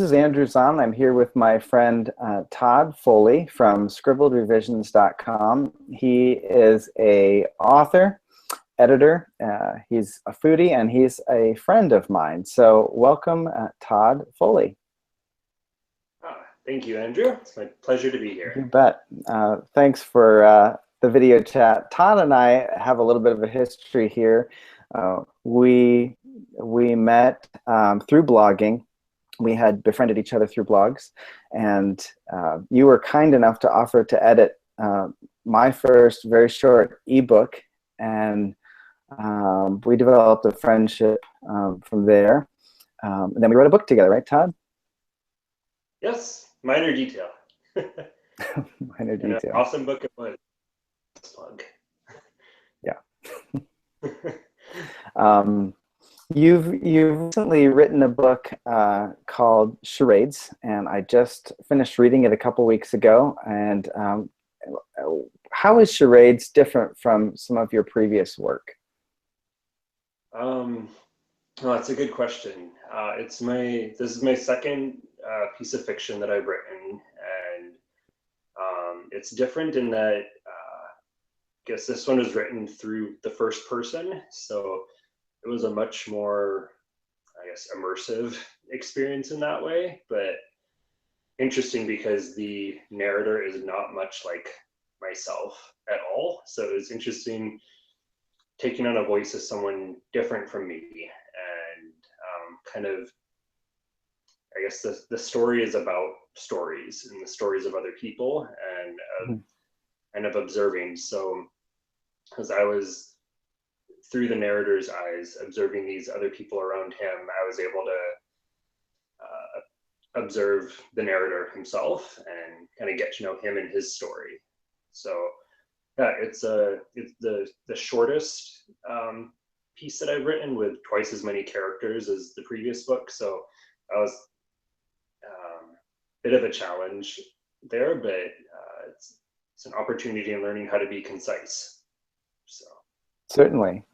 is Andrew Zahn. I'm here with my friend Todd Foley from scribbledrevisions.com. He is a author, editor, he's a foodie, and he's a friend of mine. So welcome, Todd Foley. Thank you, Andrew. It's my pleasure to be here. You bet. Thanks for the video chat. Todd and I have a little bit of a history here. We met through blogging. We had befriended each other through blogs, and you were kind enough to offer to edit my first very short ebook, and we developed a friendship from there. And then we wrote a book together, right, Todd? Yes, minor detail. Minor detail. An awesome book it was. Plug. Yeah. You've recently written a book called Charades, and I just finished reading it a couple weeks ago. And how is Charades different from some of your previous work? Well, that's a good question. This is my second piece of fiction that I've written, and it's different in that I guess this one was written through the first person, so it was a much more, I guess, immersive experience in that way, but interesting because the narrator is not much like myself at all. So it was interesting taking on a voice of someone different from me, and kind of, I guess the story is about stories and the stories of other people, and of observing. So as I was, through the narrator's eyes, observing these other people around him, I was able to observe the narrator himself and kind of get to know him and his story. So yeah, it's the shortest piece that I've written, with twice as many characters as the previous book. So that was a bit of a challenge there, but it's an opportunity in learning how to be concise. So certainly.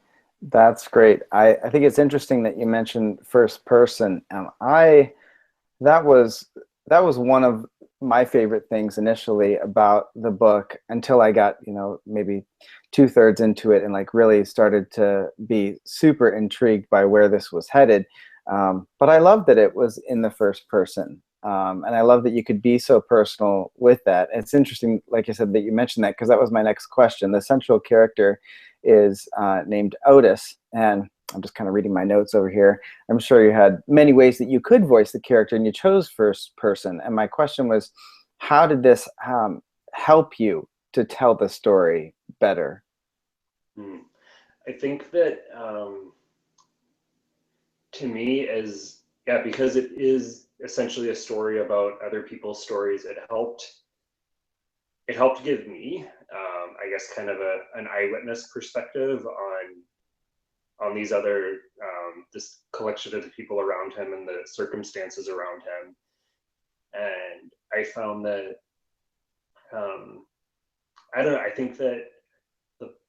That's great. I think it's interesting that you mentioned first person. That was one of my favorite things initially about the book, until I got, maybe 2/3 into it and like really started to be super intrigued by where this was headed. But I love that it was in the first person. And I love that you could be so personal with that. It's interesting, like I said, that you mentioned that, because that was my next question. The central character is named Otis, and I'm just kind of reading my notes over here. I'm sure you had many ways that you could voice the character, and you chose first person. And my question was, how did this help you to tell the story better? I think that to me, because it is essentially a story about other people's stories, it helped give me, I guess, kind of an eyewitness perspective on these other, this collection of the people around him and the circumstances around him. And I found that, I don't know, I think that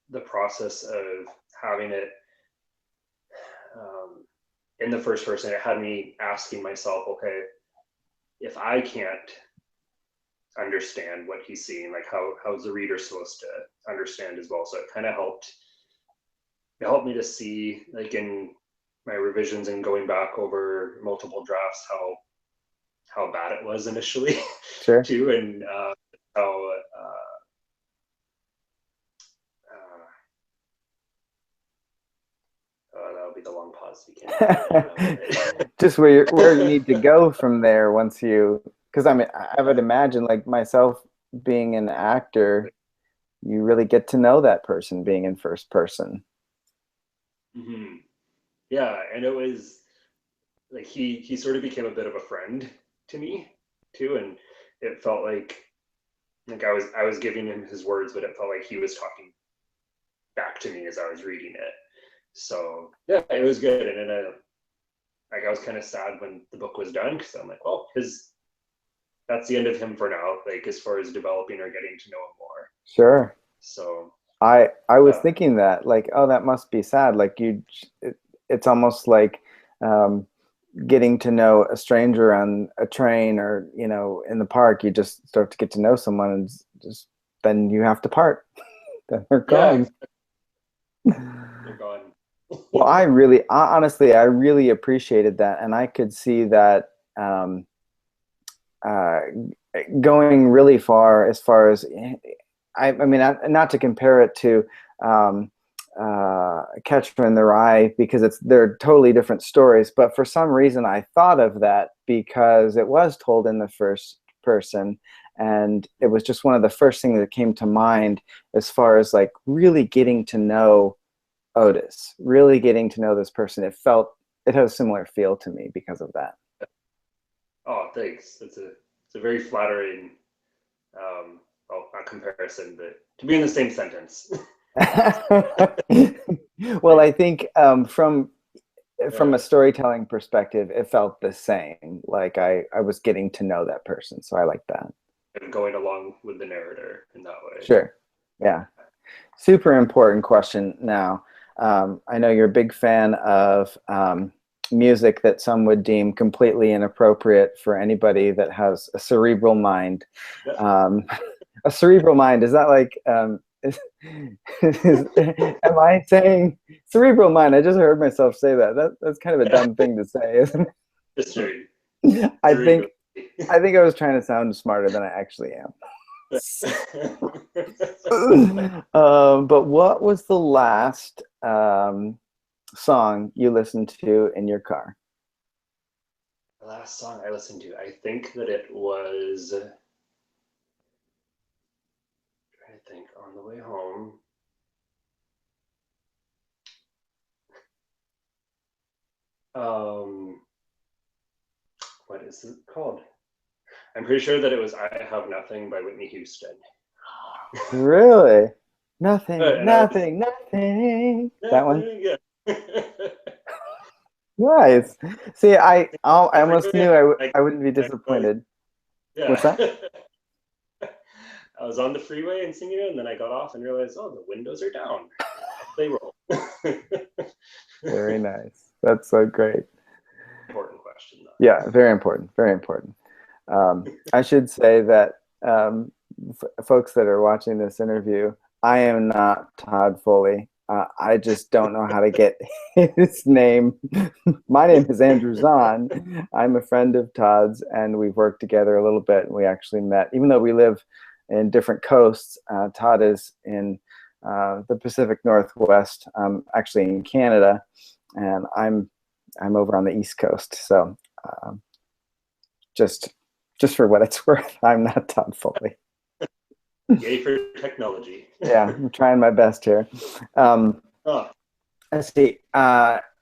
the process of having it in the first person, it had me asking myself, okay, if I can't understand what he's seeing, like how's the reader supposed to understand as well? So it kind of helped me to see, like in my revisions and going back over multiple drafts, how bad it was initially. Sure. too, and how that'll be the long pause. You can't just where you need to go from there once you, because I mean, I would imagine, like myself being an actor, you really get to know that person being in first person. Yeah, and it was like he sort of became a bit of a friend to me too, and it felt like I was giving him his words, but it felt like he was talking back to me as I was reading it. So yeah, it was good. And then I was kind of sad when the book was done, because I'm like, well, that's the end of him for now, like as far as developing or getting to know him more. Sure. So I was thinking that, like, oh, that must be sad. Like it's almost like getting to know a stranger on a train or, you know, in the park. You just start to get to know someone, and just then you have to part. Then they're Yeah, gone. they're gone. Well, honestly, I really appreciated that, and I could see that um, uh, going really far as I mean, not to compare it to um, Catcher in the Rye, because they're totally different stories. But for some reason, I thought of that because it was told in the first person, and it was just one of the first things that came to mind as far as like really getting to know Otis, really getting to know this person. It had a similar feel to me because of that. Oh, thanks. It's a very flattering, well, not comparison, but to be in the same sentence. Well, I think from a Yeah, storytelling perspective, it felt the same. Like I was getting to know that person, so I like that. and going along with the narrator in that way. Sure. Yeah. Super important question now. I know you're a big fan of music that some would deem completely inappropriate for anybody that has a cerebral mind. Yeah. Um, a cerebral mind, is that like, am I saying cerebral mind? I just heard myself say that. That's kind of a dumb thing to say, isn't History. it? Cerebral. I think I was trying to sound smarter than I actually am. But what was the last song you listened to in your car? The last song I listened to, I think that it was, trying to think, on the way home. Um, what is it called? I'm pretty sure that it was "I Have Nothing" by Whitney Houston. Really? Nothing, And I was, nothing, nothing. That one? yeah. Nice. See, I almost knew I, I wouldn't be I was, disappointed. What's that? yeah. I was on the freeway and singing it, and then I got off and realized, oh, the windows are down. Up they roll. Very nice. That's so great. Important question, though. Yeah, very important. Very important. I should say that folks that are watching this interview, I am not Todd Foley. I just don't know how to get his name. My name is Andrew Zahn. I'm a friend of Todd's, and we've worked together a little bit. And we actually met, even though we live in different coasts. Todd is in the Pacific Northwest, actually in Canada, and I'm over on the East Coast. So just for what it's worth, I'm not Todd Foley. Yay for technology. Yeah, I'm trying my best here. Oh, Let's see.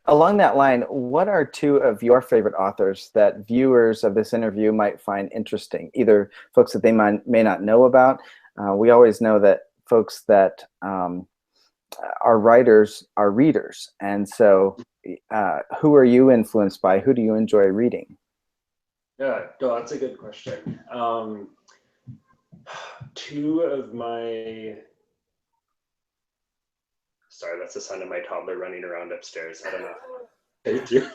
Along that line, what are two of your favorite authors that viewers of this interview might find interesting? Either folks that they may not know about. We always know that folks that are writers are readers. And so who are you influenced by? Who do you enjoy reading? yeah, no, that's a good question. Two of my, sorry, that's the sound of my toddler running around upstairs. I don't know. Thank you.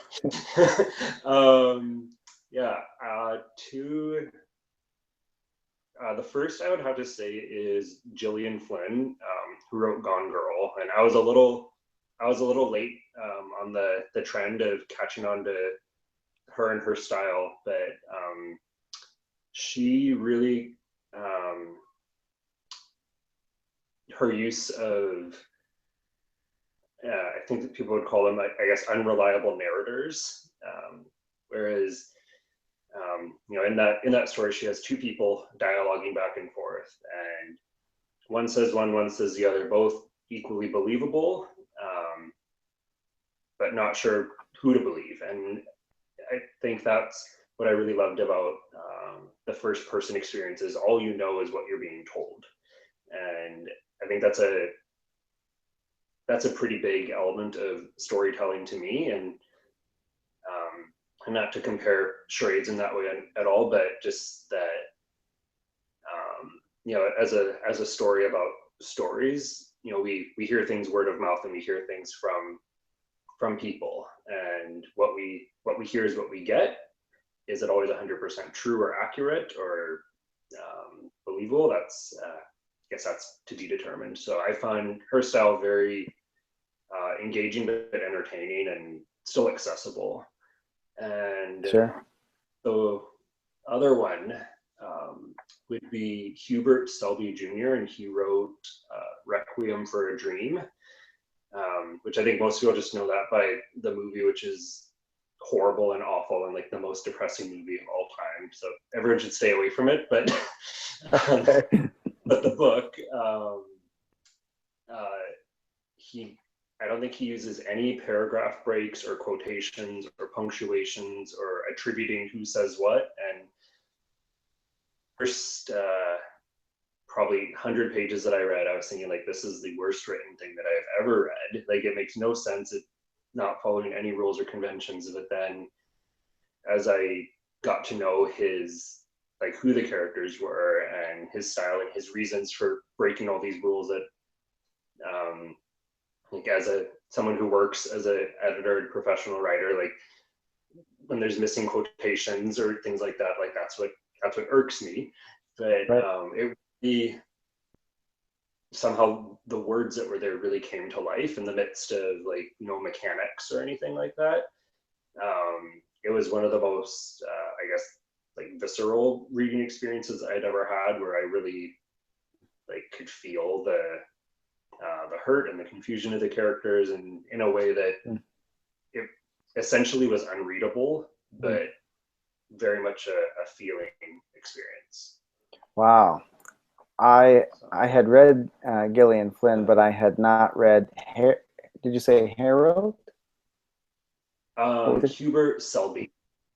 Yeah, two. The first I would have to say is Gillian Flynn, who wrote Gone Girl, and I was a little late on the trend of catching on to her and her style, but she really her use of I think that people would call them, I guess, unreliable narrators. Whereas, in that story, she has two people dialoguing back and forth, and one says one says the other, both equally believable, but not sure who to believe. And I think that's what I really loved about the first person experience is all you know is what you're being told. And I think that's a pretty big element of storytelling to me. And not to compare charades in that way at all, but just that as a story about stories, we hear things word of mouth, and we hear things from from people, and what we hear is what we get. Is it always 100% true or accurate or believable? That's I guess that's to be determined. So I find her style very engaging but entertaining and still accessible. And Sure. the other one would be Hubert Selby Jr., and he wrote Requiem for a Dream, which I think most people just know that by the movie, which is horrible and awful and like the most depressing movie of all time. So everyone should stay away from it. But but the book, I don't think he uses any paragraph breaks or quotations or punctuations or attributing who says what. And first probably 100 pages that I read, I was thinking like, this is the worst written thing that I've ever read. Like, it makes no sense. It's not following any rules or conventions. But then as I got to know his, like, who the characters were and his style and his reasons for breaking all these rules, that like, as someone who works as an editor and professional writer, like, when there's missing quotations or things like that, like that's what irks me. But Right. it really, somehow the words that were there really came to life in the midst of, like, mechanics or anything like that. It was one of the most I guess, like, visceral reading experiences I'd ever had, where I really, like, could feel the hurt and the confusion of the characters, and in a way that it essentially was unreadable, but very much a feeling experience. Wow. I had read Gillian Flynn, but I had not read did you say Harold? Hubert Selby.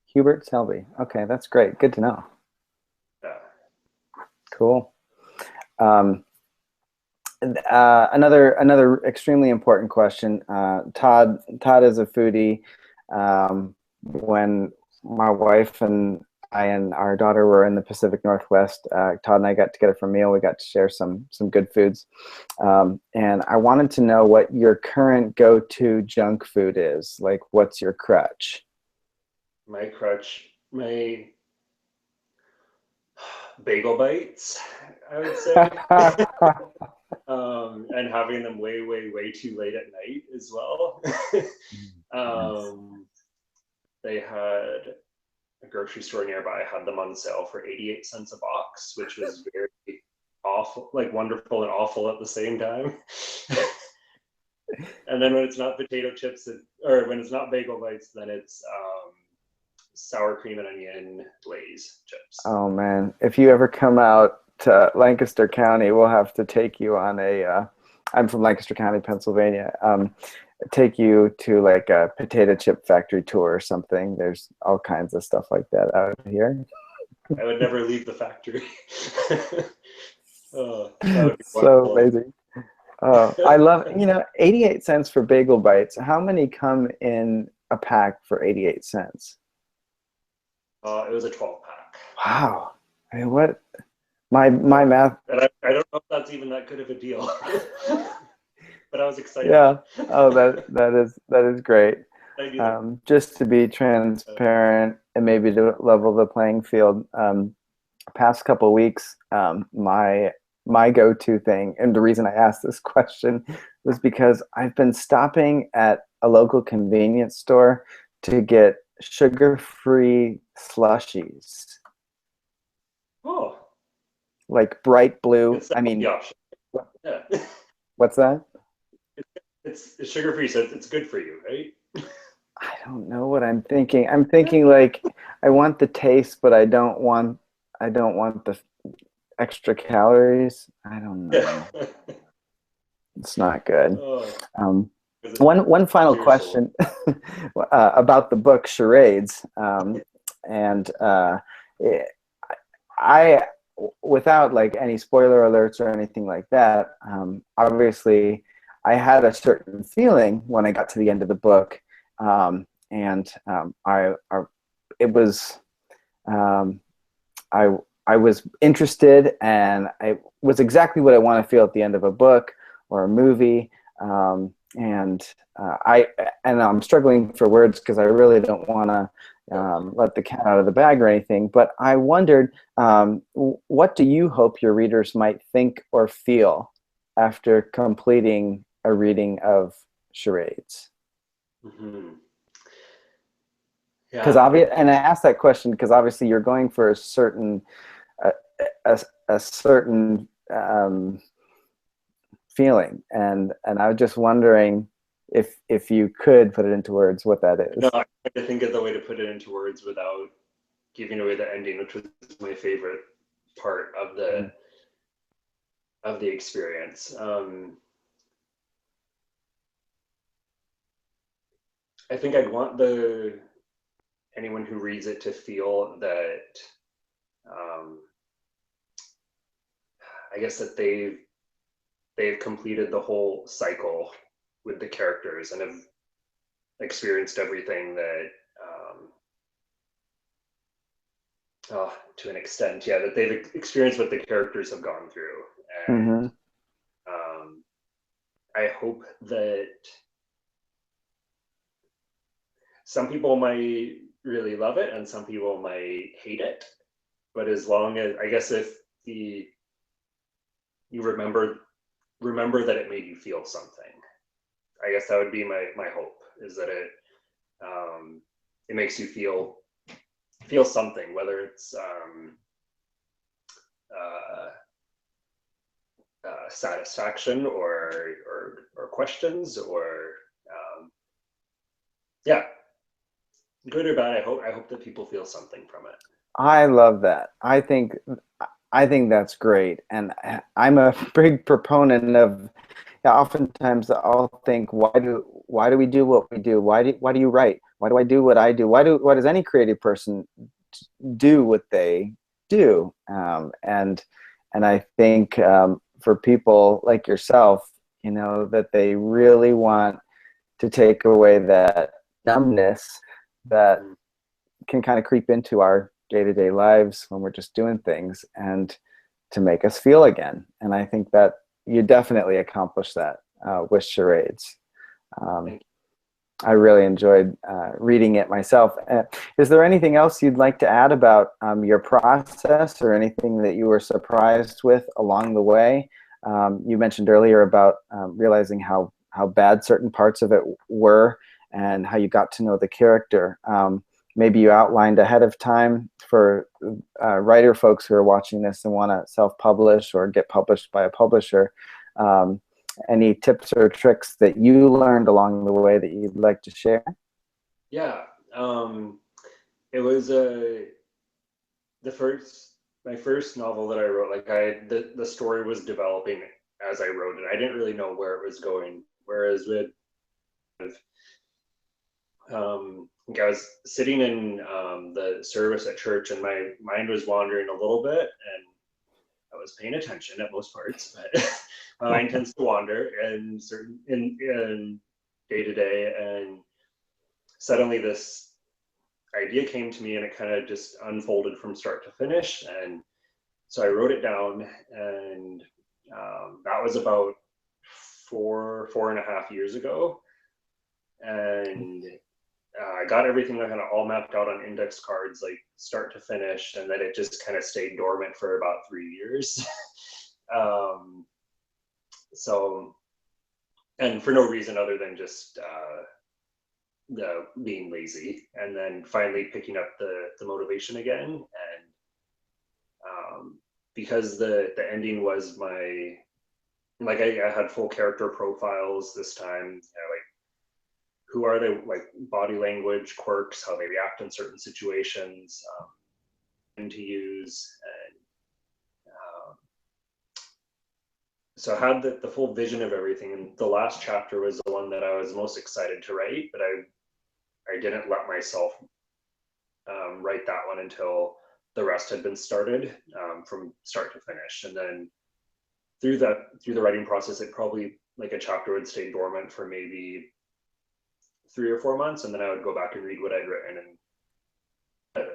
Hubert Selby. Okay, that's great. Good to know. Cool. Another extremely important question. Todd is a foodie. When my wife and I and our daughter were in the Pacific Northwest, Todd and I got together for a meal. We got to share some good foods. And I wanted to know what your current go-to junk food is. Like, what's your crutch? My crutch, my bagel bites, I would say. And having them way too late at night as well. They had a grocery store nearby, had them on sale for 88 cents a box, which was very awful, like wonderful and awful at the same time. And then when it's not potato chips, or when it's not bagel bites, then it's sour cream and onion Lay's chips. Oh man, if you ever come out to Lancaster County, we'll have to take you on I'm from Lancaster County, Pennsylvania. Take you to like a potato chip factory tour or something. There's all kinds of stuff like that out here. I would never leave the factory. Oh, that would be so wonderful. amazing. I love, 88 cents for bagel bites. How many come in a pack for 88 cents? It was a 12-pack. Wow. I mean, what? My math. And I don't know if that's even that good of a deal. But I was excited. Yeah. Oh, that is great. Just to be transparent and maybe to level the playing field, past couple of weeks, my go-to thing, and the reason I asked this question was because I've been stopping at a local convenience store to get sugar-free slushies. Oh. Like bright blue. I mean, yeah. What's that? It's sugar-free, so it's good for you, right? I don't know what I'm thinking. I'm thinking like I want the taste, but I don't want the extra calories. I don't know. It's not good. One final question about the book Charades, and I, without like any spoiler alerts or anything like that, obviously I had a certain feeling when I got to the end of the book, I was interested, and it was exactly what I want to feel at the end of a book or a movie. and I'm struggling for words because I really don't want to let the cat out of the bag or anything. But I wondered, what do you hope your readers might think or feel after completing a reading of Charades? Mm-hmm. Because Yeah. and I asked that question because obviously you're going for a certain a, a certain feeling, and I was just wondering if you could put it into words what that No, is. I tried to think of the way to put it into words without giving away the ending, which was my favorite part of the experience. I think I'd want anyone who reads it to feel that, um, I guess that they've completed the whole cycle with the characters and have experienced everything that, to an extent, yeah, that they've experienced what the characters have gone through. And Mm-hmm. I hope that some people might really love it and some people might hate it. But as long as, I guess, if you remember that it made you feel something, I guess that would be my hope, is that it makes you feel something, whether it's uh, satisfaction or questions or yeah, good or bad. I hope that people feel something from it. I love that. I think that's great, and I'm a big proponent of. Yeah, oftentimes I'll think, why do we do what we do? Why do you write? Why do I do what I do? Why does any creative person do what they do? And I think for people like yourself, you know, that they really want to take away that numbness that Mm. can kind of creep into our day-to-day lives when we're just doing things, and to make us feel again. And I think that you definitely accomplished that with Charades. Um, Thank I really enjoyed reading it myself. Is there anything else you'd like to add about your process, or anything that you were surprised with along the way? You mentioned earlier about realizing how bad certain parts of it were, and how you got to know the character. Maybe you outlined ahead of time for writer folks who are watching this and want to self-publish or get published by a publisher. Um, any tips or tricks that you learned along the way that you'd like to share? Yeah, it was the first my first novel that I wrote. Like the story was developing as I wrote it. I didn't really know where it was going. Whereas with like I was sitting in the service at church, and my mind was wandering a little bit, and I was paying attention at most parts, but my mind tends to wander and certain in day to day, and suddenly this idea came to me, and it kind of just unfolded from start to finish. And so I wrote it down, and that was about 4.5 years ago. And I got everything kind of all mapped out on index cards, like start to finish, and then it just kind of stayed dormant for about 3 years. um, so, and for no reason other than just the being lazy, and then finally picking up the motivation again. And because the ending was my, like I had full character profiles this time, like who are they, like body language quirks, how they react in certain situations, and to use. And so I had the full vision of everything. And the last chapter was the one that I was most excited to write, but I didn't let myself write that one until the rest had been started, from start to finish. And then through the writing process, it probably, like a chapter would stay dormant for maybe 3 or 4 months, and then I would go back and read what I'd written, and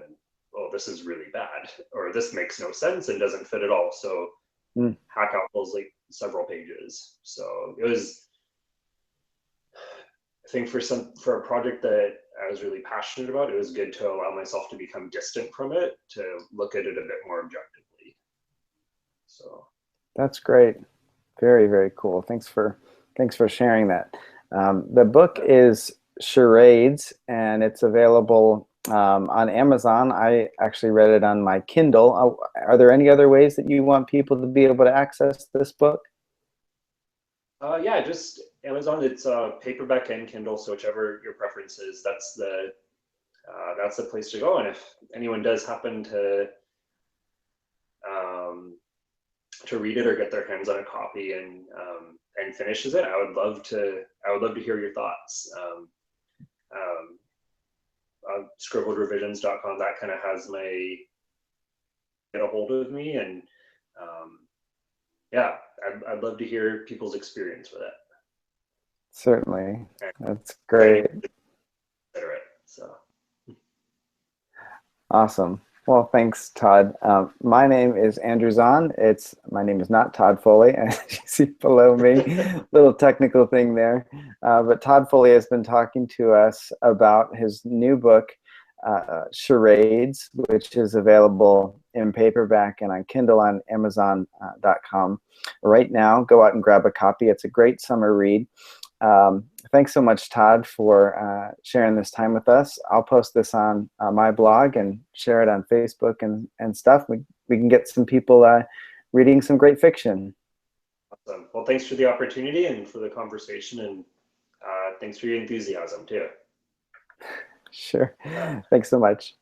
oh, this is really bad, or this makes no sense and doesn't fit at all. So Mm. hack out those like several pages. So it was think for a project that I was really passionate about, it was good to allow myself to become distant from it, to look at it a bit more objectively. So that's great. Very, very cool. Thanks for sharing that. The book is Charades, and it's available on Amazon. I actually read it on my Kindle. Are there any other ways that you want people to be able to access this book? yeah, just Amazon. It's paperback and Kindle, so whichever your preference is, that's the place to go. And if anyone does happen to read it or get their hands on a copy and finishes it, I would love to hear your thoughts. Scribbledrevisions.com, that kind of has my get a hold of me, and yeah, I'd love to hear people's experience with it. Certainly, that's great. Consider it. So awesome. Well, thanks, Todd. My name is Andrew Zahn. My name is not Todd Foley, as you see below me. Little technical thing there. But Todd Foley has been talking to us about his new book, Charades, which is available in paperback and on Kindle on Amazon.com right now. Go out and grab a copy. It's a great summer read. Thanks so much, Todd, for sharing this time with us. I'll post this on my blog and share it on Facebook and stuff. We can get some people reading some great fiction. Awesome. Well, thanks for the opportunity and for the conversation, and thanks for your enthusiasm too. Sure. Thanks so much.